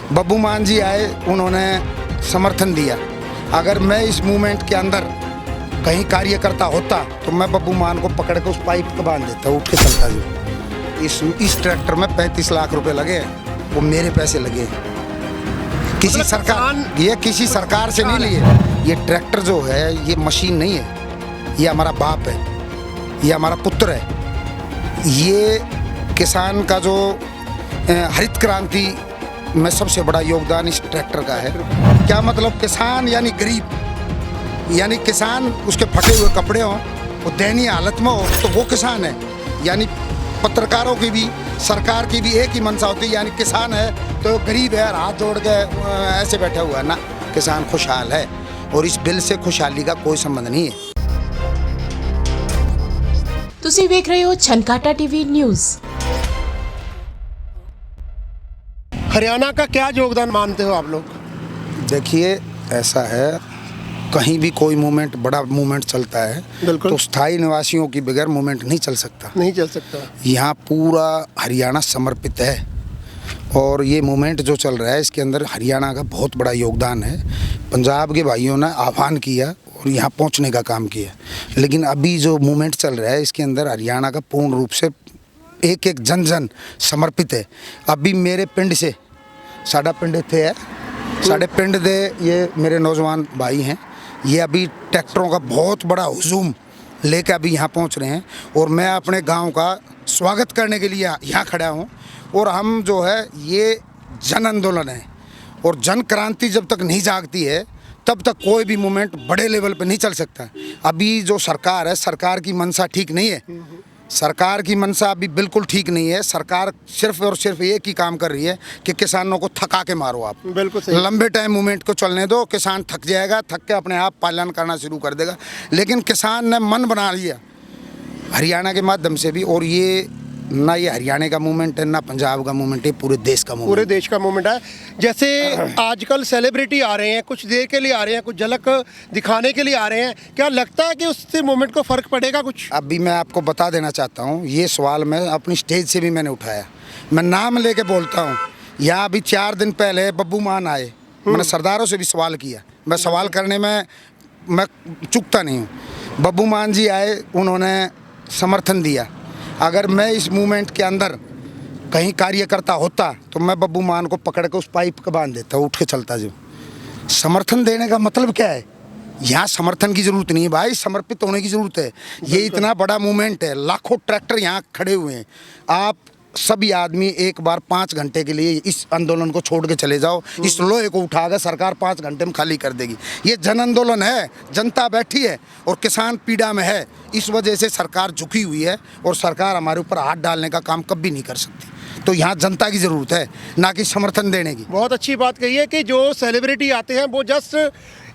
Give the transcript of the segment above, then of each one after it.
बब्बू मान जी आए, उन्होंने समर्थन दिया। अगर मैं इस मूवमेंट के अंदर कहीं कार्यकर्ता होता तो मैं बब्बू मान को पकड़ के उस पाइप को बांध देता, उठ के चलता जो। इस ट्रैक्टर में 35 लाख रुपए लगे, वो मेरे पैसे लगे, किसी किसी सरकार से नहीं लिए। ये ट्रैक्टर जो है ये मशीन नहीं है, ये हमारा बाप है, ये हमारा पुत्र है। ये किसान का जो हरित क्रांति में सबसे बड़ा योगदान इस ट्रैक्टर का है। क्या मतलब, किसान यानी गरीब, यानी किसान उसके फटे हुए कपड़े हों, वो दयनीय हालत में हो, तो वो किसान है। यानी पत्रकारों की भी, सरकार की भी एक ही मंशा होती है, यानी किसान है तो गरीब है, हाथ जोड़ के ऐसे बैठा हुआ है ना। किसान खुशहाल है और इस बिल से खुशहाली का कोई संबंध नहीं है। ਤੁਸੀਂ ਵੇਖ ਰਹੇ ਹੋ छनकाटा टीवी न्यूज़। हरियाणा का क्या योगदान मानते हो आप लोग? देखिए, ऐसा है, कहीं भी कोई मूवमेंट, बड़ा मूवमेंट चलता है तो स्थायी निवासियों की बगैर मूवमेंट नहीं चल सकता। यहाँ पूरा हरियाणा समर्पित है और ये मूवमेंट जो चल रहा है इसके अंदर हरियाणा का बहुत बड़ा योगदान है। पंजाब के भाइयों ने आह्वान किया और यहाँ पहुँचने का काम किया, लेकिन अभी जो मूवमेंट चल रहा है इसके अंदर हरियाणा का पूर्ण रूप से एक एक जन जन समर्पित है। अभी मेरे पिंड से, साडा पिंड थे है, साढ़े पिंड दे ये मेरे नौजवान भाई हैं, ये अभी ट्रैक्टरों का बहुत बड़ा हुजूम लेकर अभी यहाँ पहुँच रहे हैं और मैं अपने गांव का स्वागत करने के लिए यहाँ खड़ा हूँ। और हम जो है ये जन आंदोलन है और जन क्रांति जब तक नहीं जागती है तब तक कोई भी मूवमेंट बड़े लेवल पे नहीं चल सकता। अभी जो सरकार है, सरकार की मंशा ठीक नहीं है, सरकार की मंशा अभी बिल्कुल ठीक नहीं है। सरकार सिर्फ और सिर्फ एक ही काम कर रही है कि किसानों को थका के मारो आप। बिल्कुल सही। लंबे टाइम मूवमेंट को चलने दो, किसान थक जाएगा, थक के अपने आप पालन करना शुरू कर देगा। लेकिन किसान ने मन बना लिया हरियाणा के माध्यम से भी, और ये ना ये हरियाणा का मूवमेंट है ना पंजाब का मूवमेंट है, पूरे देश का मूवमेंट, पूरे देश का मूवमेंट है। जैसे आजकल सेलिब्रिटी आ रहे हैं, कुछ देर के लिए आ रहे हैं, कुछ झलक दिखाने के लिए आ रहे हैं, क्या लगता है कि उससे मूवमेंट को फर्क पड़ेगा कुछ? अभी मैं आपको बता देना चाहता हूँ, ये सवाल मैं अपनी स्टेज से भी मैंने उठाया, मैं नाम लेके बोलता हूँ। यहाँ अभी 4 दिन पहले बब्बू मान आए, मैंने सरदारों से भी सवाल किया, मैं सवाल करने में मैं चूकता नहीं हूँ। बब्बू मान जी आए, उन्होंने समर्थन दिया। अगर मैं इस मूवमेंट के अंदर कहीं कार्यकर्ता होता तो मैं बब्बू मान को पकड़ के उस पाइप को बांध देता, उठ के चलता जो। समर्थन देने का मतलब क्या है? यहाँ समर्थन की ज़रूरत नहीं है भाई, समर्पित होने की ज़रूरत है। ये इतना बड़ा मूवमेंट है, लाखों ट्रैक्टर यहाँ खड़े हुए हैं। आप सभी आदमी एक बार 5 घंटे के लिए इस आंदोलन को छोड़ के चले जाओ, इस लोहे को उठाकर सरकार 5 घंटे में खाली कर देगी। ये जन आंदोलन है, जनता बैठी है और किसान पीड़ा में है, इस वजह से सरकार झुकी हुई है और सरकार हमारे ऊपर हाथ डालने का काम कभी नहीं कर सकती। तो यहाँ जनता की ज़रूरत है, ना कि समर्थन देने की। बहुत अच्छी बात कही है कि जो सेलिब्रिटी आते हैं वो जस्ट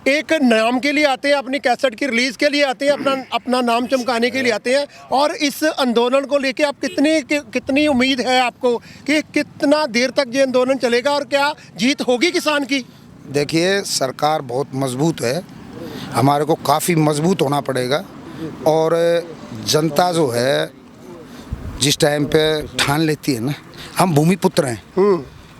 एक नाम के लिए आते हैं, अपनी कैसेट की रिलीज़ के लिए आते हैं, अपना नाम चमकाने के लिए आते हैं। और इस आंदोलन को लेके आप कितनी उम्मीद है आपको कि कितना देर तक ये आंदोलन चलेगा और क्या जीत होगी किसान की? देखिए, सरकार बहुत मजबूत है, हमारे को काफ़ी मजबूत होना पड़ेगा। और जनता जो है जिस टाइम पे ठान लेती है ना, हम भूमिपुत्र हैं,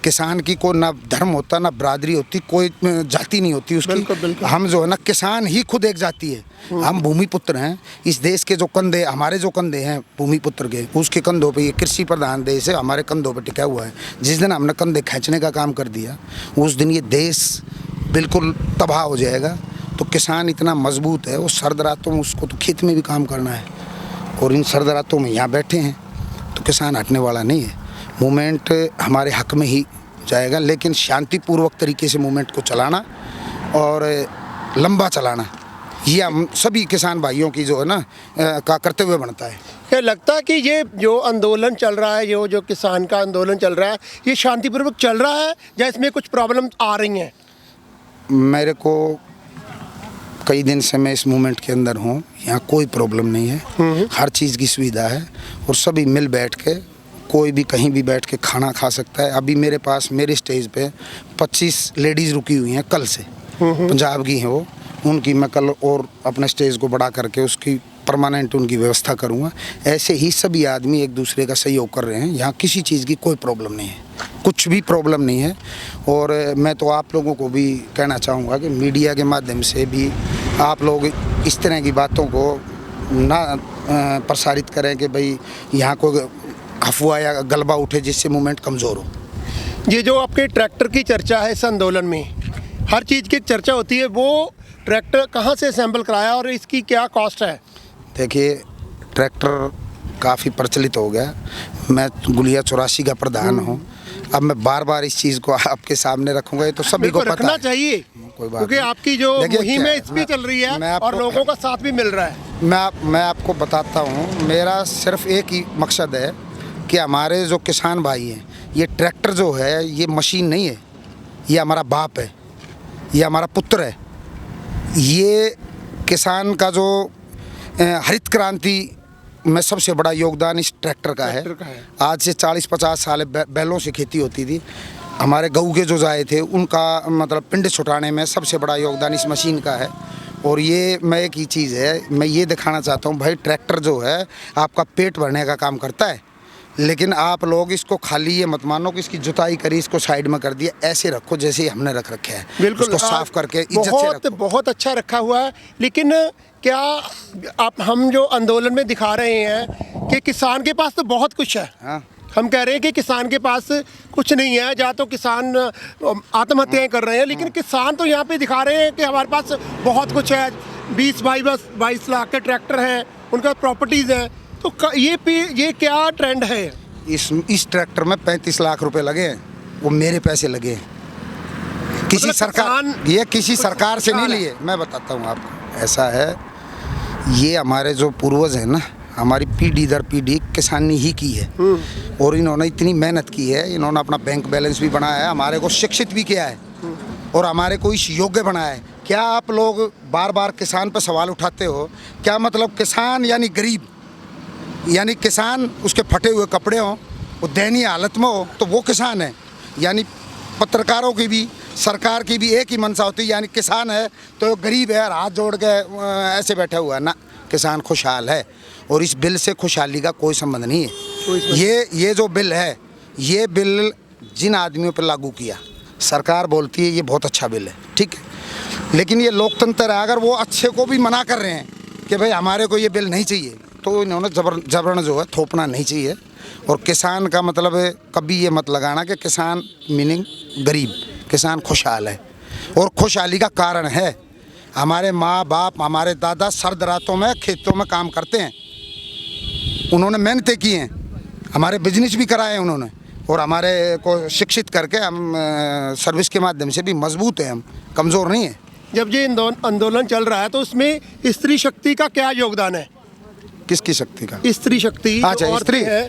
किसान की कोई ना धर्म होता ना बरादरी होती, कोई जाति नहीं होती उसकी। बिल्कुल। हम जो है ना, किसान ही खुद एक जाति है। हम भूमिपुत्र हैं। इस देश के जो कंधे, हमारे जो कंधे हैं भूमिपुत्र के, उसके कंधों पे, ये कृषि प्रधान देश है, हमारे कंधों पे टिका हुआ है। जिस दिन हमने कंधे खींचने का काम कर दिया उस दिन ये देश बिल्कुल तबाह हो जाएगा। तो किसान इतना मजबूत है, वो सर्द रातों में उसको तो खेत में भी काम करना है और इन सर्द रातों में यहाँ बैठे हैं, तो किसान हटने वाला नहीं है। मूवमेंट हमारे हक में ही जाएगा, लेकिन शांतिपूर्वक तरीके से मूवमेंट को चलाना और लंबा चलाना, ये हम सभी किसान भाइयों की जो है ना का कर्तव्य बनता है। क्या लगता है कि ये जो आंदोलन चल रहा है, जो किसान का आंदोलन चल रहा है, ये शांतिपूर्वक चल रहा है या इसमें कुछ प्रॉब्लम आ रही हैं? मेरे को कई दिन से मैं इस मूवमेंट के अंदर हूँ, यहाँ कोई प्रॉब्लम नहीं है, हर चीज़ की सुविधा है और सभी मिल बैठ के, कोई भी कहीं भी बैठ के खाना खा सकता है। अभी मेरे पास, मेरे स्टेज पे 25 लेडीज़ रुकी हुई हैं कल से, पंजाब की हैं वो, उनकी मैं कल और अपने स्टेज को बड़ा करके उसकी परमानेंट उनकी व्यवस्था करूँगा। ऐसे ही सभी आदमी एक दूसरे का सहयोग कर रहे हैं, यहाँ किसी चीज़ की कोई प्रॉब्लम नहीं है। कुछ भी प्रॉब्लम नहीं है। और मैं तो आप लोगों को भी कहना चाहूँगा कि मीडिया के माध्यम से भी आप लोग इस तरह की बातों को ना प्रसारित करें कि भाई यहाँ कोई अफवाह या गलबा उठे जिससे मूवमेंट कमज़ोर हो। ये जो आपके ट्रैक्टर की चर्चा है इस आंदोलन में, हर चीज़ की चर्चा होती है, वो ट्रैक्टर कहाँ से असेंबल कराया और इसकी क्या कॉस्ट है? देखिए, ट्रैक्टर काफ़ी प्रचलित हो गया। मैं गुलिया 84 का प्रधान हूँ। अब मैं बार बार इस चीज़ को आपके सामने रखूँगा, ये तो सभी को पता रखना है। चाहिए, कोई बात क्योंकि नहीं। आपकी जो देखिए, मुहिम है क्या- इस पे चल रही है मैं और आपको- लोगों का साथ भी मिल रहा है। मैं आपको बताता हूँ, मेरा सिर्फ एक ही मकसद है कि हमारे जो किसान भाई हैं, ये ट्रैक्टर जो है ये मशीन नहीं है, ये हमारा बाप है, ये हमारा पुत्र है। ये किसान का जो हरित क्रांति में सबसे बड़ा योगदान इस ट्रैक्टर का है। आज से 40-50 साल बैलों से खेती होती थी। हमारे गऊ के जो जाए थे उनका मतलब पिंड छुटाने में सबसे बड़ा योगदान इस मशीन का है। और ये मैं एक ही चीज़ है, मैं ये दिखाना चाहता हूँ भाई, ट्रैक्टर जो है आपका पेट भरने का काम करता है, लेकिन आप लोग इसको खाली ये मत मानो कि इसकी जुताई करी, इसको साइड में कर दिया, ऐसे रखो जैसे हमने रख रखे हैं। बिल्कुल, उसको साफ करके इज्जत से रखो। बहुत अच्छा रखा हुआ है। लेकिन क्या आप हम जो आंदोलन में दिखा रहे हैं कि किसान के पास तो बहुत कुछ है। हाँ। हम कह रहे हैं कि किसान के पास कुछ नहीं है, जहाँ तो किसान आत्महत्याएं कर रहे हैं, लेकिन किसान तो यहाँ पे दिखा रहे हैं कि हमारे पास बहुत कुछ है। 20-22 लाख के ट्रैक्टर हैं, उनका प्रॉपर्टीज़ है। तो ये क्या ट्रेंड है? इस ट्रैक्टर में 35 लाख रुपए लगे हैं, वो मेरे पैसे लगे हैं। किसी मतलब सरकार, ये किसी सरकार से नहीं लिए। मैं बताता हूँ आपको, ऐसा है, ये हमारे जो पूर्वज हैं ना, हमारी पीढ़ी दर पीढ़ी किसानी ही की है। और इन्होंने इतनी मेहनत की है, इन्होंने अपना बैंक बैलेंस भी बनाया है, हमारे को शिक्षित भी किया है और हमारे को इस योग्य बनाया है। क्या आप लोग बार बार किसान पर सवाल उठाते हो? क्या मतलब किसान यानी गरीब, यानी किसान उसके फटे हुए कपड़े हों, वो दयनीय हालत में हो, तो वो किसान है? यानी पत्रकारों की भी, सरकार की भी एक ही मंशा होती है, यानी किसान है तो गरीब है और हाथ जोड़ के ऐसे बैठा हुआ है ना। किसान खुशहाल है और इस बिल से खुशहाली का कोई संबंध नहीं है। ये जो बिल है, ये बिल जिन आदमियों पर लागू किया, सरकार बोलती है ये बहुत अच्छा बिल है, ठीक है, लेकिन ये लोकतंत्र है। अगर वो अच्छे को भी मना कर रहे हैं कि भाई हमारे को ये बिल नहीं चाहिए, तो इन्होंने जबरन जो है थोपना नहीं चाहिए। और किसान का मतलब है, कभी ये मत लगाना कि किसान मीनिंग गरीब, किसान खुशहाल है। और खुशहाली का कारण है, हमारे माँ बाप, हमारे दादा सर्द रातों में खेतों में काम करते हैं, उन्होंने मेहनतें की हैं, हमारे बिजनेस भी कराए हैं उन्होंने, और हमारे को शिक्षित करके हम सर्विस के माध्यम से भी मजबूत हैं, हम कमज़ोर नहीं हैं। जब ये आंदोलन चल रहा है तो उसमें स्त्री शक्ति का क्या योगदान है? किसकी शक्ति का? स्त्री शक्ति। अच्छा, स्त्री है।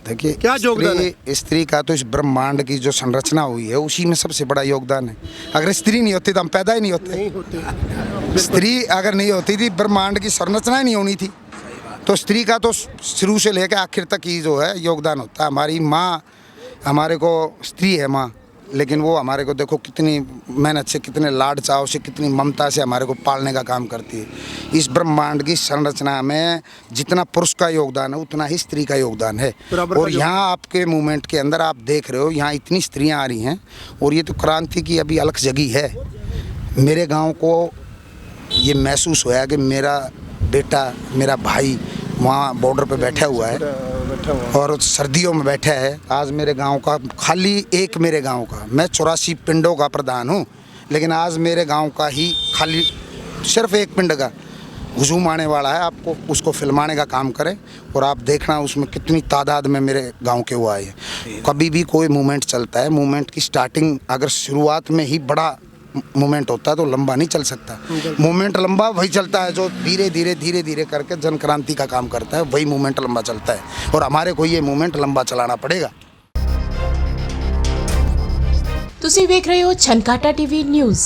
देखिए, क्या योगदान है? स्त्री का तो इस ब्रह्मांड की जो संरचना हुई है उसी में सबसे बड़ा योगदान है। अगर स्त्री नहीं होती तो हम पैदा ही नहीं होते। स्त्री अगर नहीं होती थी, ब्रह्मांड की संरचना ही नहीं होनी थी। तो स्त्री का तो शुरू से लेकर आखिर तक ही जो है योगदान होता है। हमारी माँ, हमारे को स्त्री है माँ, लेकिन वो हमारे को देखो कितनी मेहनत से, कितने लाड चाव से, कितनी ममता से हमारे को पालने का काम करती है। इस ब्रह्मांड की संरचना में जितना पुरुष का योगदान है उतना ही स्त्री का योगदान है। और यहाँ आपके मूवमेंट के अंदर आप देख रहे हो, यहाँ इतनी स्त्रियाँ आ रही हैं और ये तो क्रांति की अभी अलग जगी है। मेरे गाँव को ये महसूस होया कि मेरा बेटा, मेरा भाई वहाँ बॉर्डर पे बैठा हुआ है और सर्दियों में बैठा है। आज मेरे गांव का, खाली एक मेरे गांव का, मैं 84 पिंडों का प्रधान हूँ, लेकिन आज मेरे गांव का ही खाली सिर्फ एक पिंड का हुजूम आने वाला है। आपको उसको फिल्माने का काम करें और आप देखना उसमें कितनी तादाद में मेरे गांव के वो आए हैं। कभी भी कोई मूवमेंट चलता है, मूवमेंट की स्टार्टिंग अगर शुरुआत में ही बड़ा मूवमेंट होता है तो लंबा नहीं चल सकता। मूवमेंट लंबा वही चलता है जो धीरे धीरे करके जन क्रांति का काम करता है, वही मूवमेंट लंबा चलता है और हमारे को ये मूवमेंट लंबा चलाना पड़ेगा। ਤੁਸੀਂ ਵੇਖ ਰਹੇ ਹੋ ਛਨਕਾਟਾ ਟੀਵੀ ਨਿਊਜ਼।